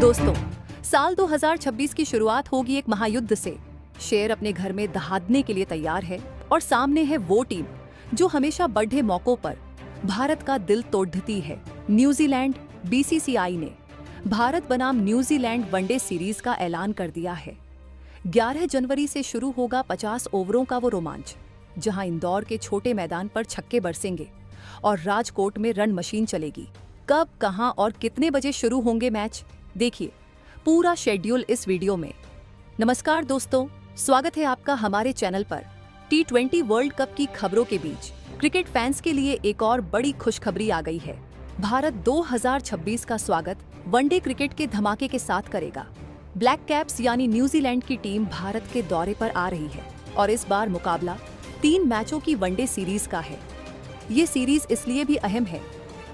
दोस्तों, साल 2026 की शुरुआत होगी एक महायुद्ध से। शेर अपने घर में दहाड़ने के लिए तैयार है और सामने है वो टीम जो हमेशा बड़े मौकों पर भारत का दिल तोड़ती है। न्यूजीलैंड। बीसीसीआई ने भारत बनाम न्यूजीलैंड वनडे सीरीज का ऐलान कर दिया है। 11 जनवरी से शुरू होगा 50 ओवरों का वो रोमांच, जहां इंदौर के छोटे मैदान पर छक्के बरसेंगे और राजकोट में रन मशीन चलेगी। कब, कहां और कितने बजे शुरू होंगे मैच, देखिए पूरा शेड्यूल इस वीडियो में। नमस्कार दोस्तों, स्वागत है आपका हमारे चैनल पर। T20 वर्ल्ड कप की खबरों के बीच क्रिकेट फैंस के लिए एक और बड़ी खुशखबरी आ गई है। भारत 2026 का स्वागत वनडे क्रिकेट के धमाके के साथ करेगा। ब्लैक कैप्स यानी न्यूजीलैंड की टीम भारत के दौरे पर आ रही है और इस बार मुकाबला 3 मैचों की वनडे सीरीज का है। ये सीरीज इसलिए भी अहम है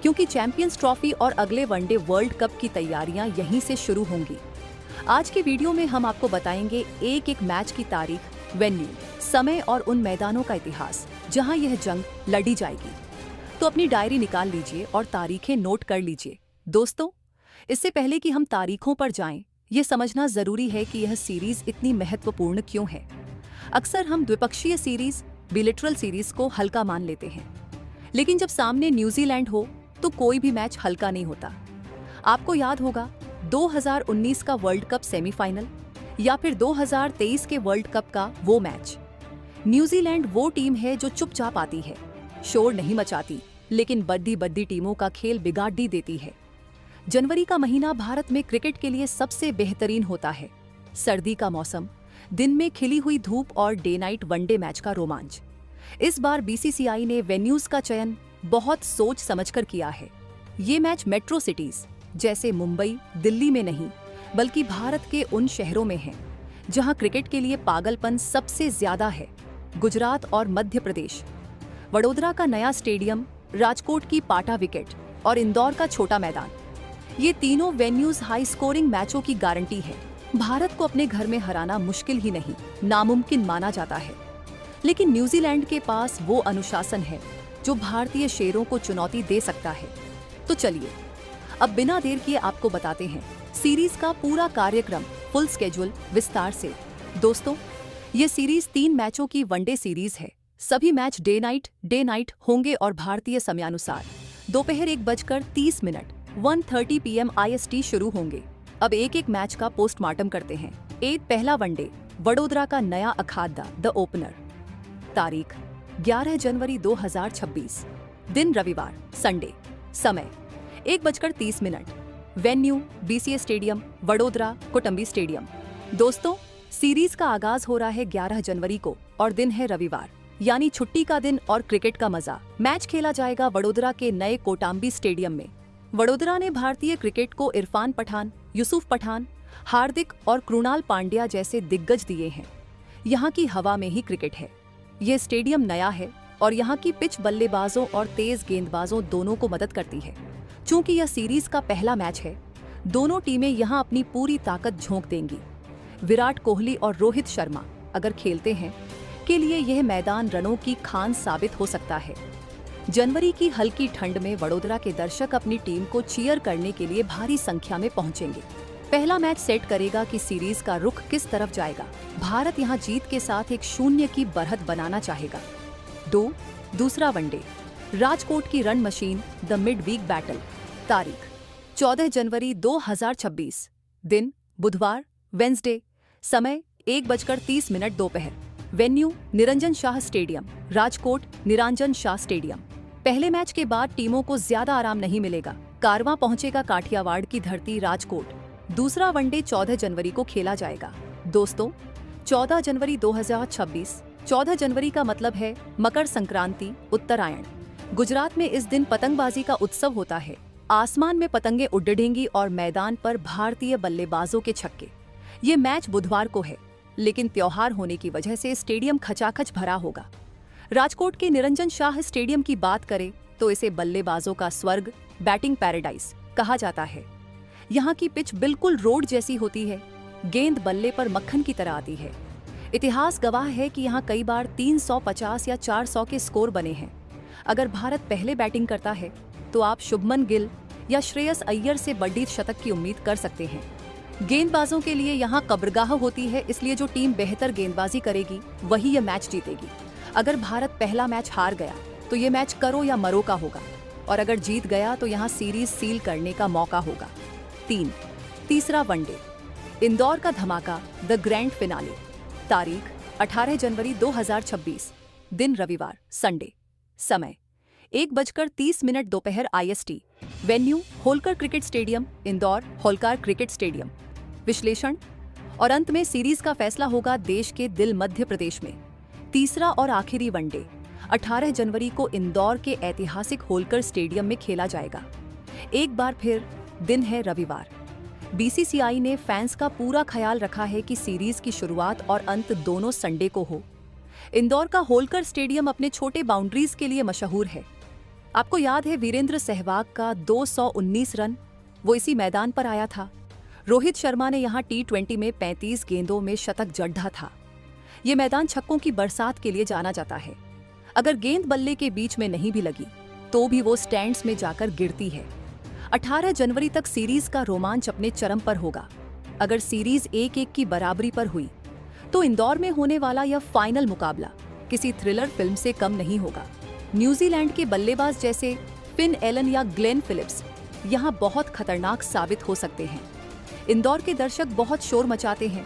क्योंकि चैंपियंस ट्रॉफी और अगले वनडे वर्ल्ड कप की तैयारियां यहीं से शुरू होंगी। आज के वीडियो में हम आपको बताएंगे एक एक मैच की तारीख, वेन्यू, समय और उन मैदानों का इतिहास जहां यह जंग लड़ी जाएगी। तो अपनी डायरी निकाल लीजिए और तारीखें नोट कर लीजिए। दोस्तों, इससे पहले कि हम तारीखों पर जाएं, ये समझना जरूरी है कि यह सीरीज इतनी महत्वपूर्ण क्यों है। अक्सर हम द्विपक्षीय सीरीज, बिलेटरल सीरीज को हल्का मान लेते हैं, लेकिन जब सामने न्यूजीलैंड हो तो कोई भी मैच हल्का नहीं होता। आपको याद होगा 2019 का वर्ल्ड कप सेमीफाइनल या फिर 2023 के वर्ल्ड कप का वो मैच। न्यूजीलैंड वो टीम है जो चुपचाप आती है, शोर नहीं मचाती, लेकिन बद्दी बद्दी टीमों का खेल बिगाड़ दी देती है। जनवरी का महीना भारत में क्रिकेट के लिए सबसे बेहतरीन होता है। सर्दी का मौसम, दिन में खिली हुई धूप और डे नाइट वनडे मैच का रोमांच। इस बार बीसीसीआई ने वेन्यूज का चयन बहुत सोच समझकर किया है। ये मैच मेट्रो सिटीज जैसे मुंबई, दिल्ली में नहीं, बल्कि भारत के उन शहरों में है जहां क्रिकेट के लिए पागलपन सबसे ज्यादा है। गुजरात और मध्य प्रदेश। वडोदरा का नया स्टेडियम, राजकोट की पाटा विकेट और इंदौर का छोटा मैदान, ये तीनों वेन्यूज हाई स्कोरिंग मैचों की गारंटी है। भारत को अपने घर में हराना मुश्किल ही नहीं, नामुमकिन माना जाता है। लेकिन न्यूजीलैंड के पास वो अनुशासन है जो भारतीय शेरों को चुनौती दे सकता है। तो चलिए अब बिना देर किए आपको बताते हैं सीरीज का पूरा कार्यक्रम, फुल स्केड्यूल विस्तार से। दोस्तों, ये सीरीज 3 मैचों की वनडे सीरीज है। सभी मैच डे नाइट होंगे और भारतीय समयानुसार दोपहर 1:30 1:30 PM IST शुरू होंगे। अब एक एक मैच का पोस्टमार्टम करते हैं। पहला वनडे, वडोदरा का नया अखाड़ा द ओपनर। तारीख 11 जनवरी 2026, दिन रविवार, संडे। समय 1:30। Venue BCA stadium, Vadodara Kotambi stadium. दोस्तों, सीरीज का आगाज हो रहा है 11 जनवरी को और दिन है रविवार, यानी छुट्टी का दिन और क्रिकेट का मजा। मैच खेला जाएगा वडोदरा के नए कोटंबी स्टेडियम में। वडोदरा ने भारतीय क्रिकेट को इरफान पठान, यूसुफ पठान, हार्दिक और कृणाल पांड्या जैसे दिग्गज दिए हैं। यहाँ की हवा में ही क्रिकेट है। ये स्टेडियम नया है और यहाँ की पिच बल्लेबाजों और तेज गेंदबाजों दोनों को मदद करती है। चूंकि यह सीरीज का पहला मैच है, दोनों टीमें यहाँ अपनी पूरी ताकत झोंक देंगी। विराट कोहली और रोहित शर्मा अगर खेलते हैं के लिए यह मैदान रनों की खान साबित हो सकता है। जनवरी की हल्की ठंड में वडोदरा के दर्शक अपनी टीम को चीयर करने के लिए भारी संख्या में पहुंचेंगे। पहला मैच सेट करेगा कि सीरीज का रुख किस तरफ जाएगा। भारत यहां जीत के साथ एक 0 की बढ़त बनाना चाहेगा। दूसरा वनडे, राजकोट की run machine the mid week battle. तारीख 14 जनवरी 2026, दिन बुधवार, वेंसडे। समय 1:30 दोपहर। Venue Niranjan Shah stadium, Rajkot Niranjan Shah stadium. पहले मैच के बाद टीमों को ज्यादा आराम नहीं मिलेगा। कारवां पहुंचेगा काठियावाड़ की धरती राजकोट। दूसरा वनडे 14 जनवरी को खेला जाएगा। दोस्तों, 14 जनवरी 2026, 14 जनवरी का मतलब है मकर संक्रांति, उत्तरायण। गुजरात में इस दिन पतंगबाजी का उत्सव होता है। आसमान में पतंगे उड़ेंगी और मैदान पर भारतीय बल्लेबाजों के छक्के। ये मैच बुधवार को है, लेकिन त्योहार होने की वजह से स्टेडियम खचाखच भरा होगा। राजकोट के निरंजन शाह स्टेडियम की बात करें तो इसे बल्लेबाजों का स्वर्ग, बैटिंग पैराडाइज कहा जाता है। यहाँ की पिच बिल्कुल रोड जैसी होती है। गेंद बल्ले पर मक्खन की तरह आती है। इतिहास गवाह है कि यहाँ कई बार 350 या 400 के स्कोर बने हैं। अगर भारत पहले बैटिंग करता है तो आप शुभमन गिल या श्रेयस अय्यर से बड़ी शतक की उम्मीद कर सकते हैं। गेंदबाजों के लिए यहाँ कब्रगाह होती है, इसलिए जो टीम बेहतर गेंदबाजी करेगी वही ये मैच जीतेगी। अगर भारत पहला मैच हार गया तो ये मैच करो या मरो का होगा, और अगर जीत गया तो यहाँ सीरीज सील करने का मौका होगा। तीसरा वनडे, इंदौर का धमाका, द ग्रैंड फिनाले। तारीख 18 जनवरी 2026, दिन रविवार संडे, समय 1:30 दोपहर IST। Venue Holkar cricket stadium, Indore Holkar cricket stadium. विश्लेषण और अंत में सीरीज का फैसला होगा देश के दिल मध्य प्रदेश में। तीसरा और आखिरी वनडे 18 जनवरी को इंदौर के ऐतिहासिक होलकर स्टेडियम में खेला जाएगा। एक बार फिर दिन है रविवार। BCCI ने फैंस का पूरा ख्याल रखा है कि सीरीज की शुरुआत और अंत दोनों संडे को हो। इंदौर का होलकर स्टेडियम अपने छोटे बाउंड्रीज के लिए मशहूर है। आपको याद है वीरेंद्र सहवाग का 219 रन, वो इसी मैदान पर आया था। रोहित शर्मा ने यहाँ T20 में 35 गेंदों में शतक जड़ा था। ये मैदान छक्कों की बरसात के लिए जाना जाता है। अगर गेंद बल्ले के बीच में नहीं भी लगी तो भी वो स्टैंड्स में जाकर गिरती है। 18 जनवरी तक सीरीज का रोमांच अपने चरम पर होगा। अगर सीरीज 1-1 की बराबरी पर हुई तो इंदौर में होने वाला यह फाइनल मुकाबला किसी थ्रिलर फिल्म से कम नहीं होगा। न्यूजीलैंड के बल्लेबाज जैसे फिन एलन या ग्लेन फिलिप्स यहाँ बहुत खतरनाक साबित हो सकते हैं। इंदौर के दर्शक बहुत शोर मचाते हैं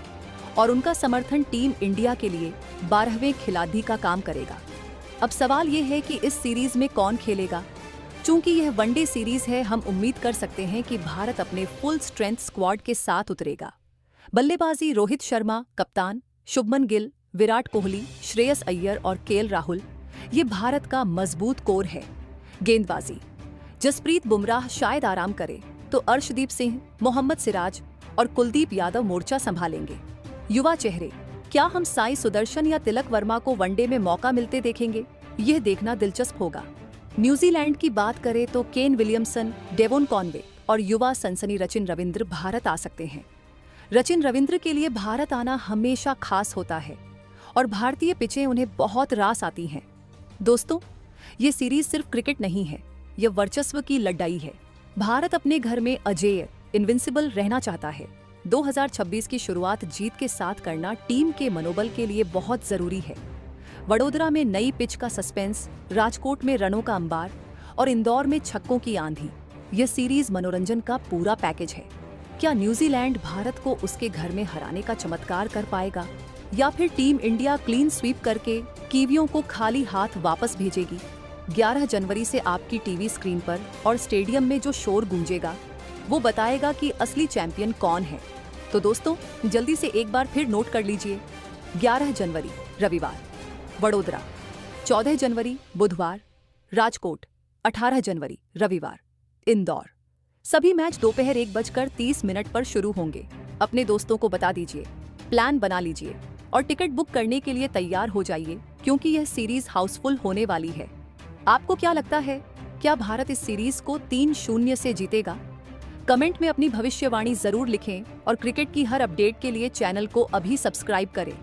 और उनका समर्थन टीम इंडिया के लिए 12वें खिलाड़ी का काम करेगा। अब सवाल ये है कि इस सीरीज में कौन खेलेगा। चूंकि यह वनडे सीरीज है, हम उम्मीद कर सकते हैं कि भारत अपने फुल स्ट्रेंथ स्क्वाड के साथ उतरेगा। बल्लेबाजी रोहित शर्मा कप्तान, शुभमन गिल, विराट कोहली, श्रेयस अय्यर और KL राहुल, ये भारत का मजबूत कोर है। गेंदबाजी जसप्रीत बुमराह शायद आराम करे तो अर्शदीप सिंह, मोहम्मद सिराज और कुलदीप यादव मोर्चा संभालेंगे। युवा चेहरे, क्या हम साई सुदर्शन या तिलक वर्मा को वनडे में मौका मिलते देखेंगे? यह देखना दिलचस्प होगा। न्यूजीलैंड की बात करें तो केन विलियमसन, डेवोन कॉनवे और युवा सनसनी रचिन रविंद्र भारत आ सकते हैं। रचिन रविंद्र के लिए भारत आना हमेशा खास होता है और भारतीय पिचें उन्हें बहुत रास आती हैं। दोस्तों, ये सीरीज सिर्फ क्रिकेट नहीं है, यह वर्चस्व की लड़ाई है। भारत अपने घर में अजेय, इनविंसिबल रहना चाहता है। 2026 की शुरुआत जीत के साथ करना टीम के मनोबल के लिए बहुत जरूरी है। वडोदरा में नई पिच का सस्पेंस, राजकोट में रनों का अंबार और इंदौर में छक्कों की आंधी, यह सीरीज मनोरंजन का पूरा पैकेज है। क्या न्यूजीलैंड भारत को उसके घर में हराने का चमत्कार कर पाएगा या फिर टीम इंडिया क्लीन स्वीप करके कीवियों को खाली हाथ वापस भेजेगी? 11 जनवरी से आपकी टीवी स्क्रीन पर और स्टेडियम में जो शोर गूंजेगा वो बताएगा कि असली चैंपियन कौन है। तो दोस्तों, जल्दी से एक बार फिर नोट कर लीजिए। 11 जनवरी रविवार वडोदरा, 14 जनवरी बुधवार राजकोट, 18 जनवरी रविवार इंदौर। सभी मैच दोपहर 1:30 पर शुरू होंगे। अपने दोस्तों को बता दीजिए, प्लान बना लीजिए और टिकट बुक करने के लिए तैयार हो जाइए, क्योंकि यह सीरीज हाउसफुल होने वाली है। आपको क्या लगता है, क्या भारत इस सीरीज को 3-0 से जीतेगा? कमेंट में अपनी भविष्यवाणी जरूर लिखें और क्रिकेट की हर अपडेट के लिए चैनल को अभी सब्सक्राइब करें।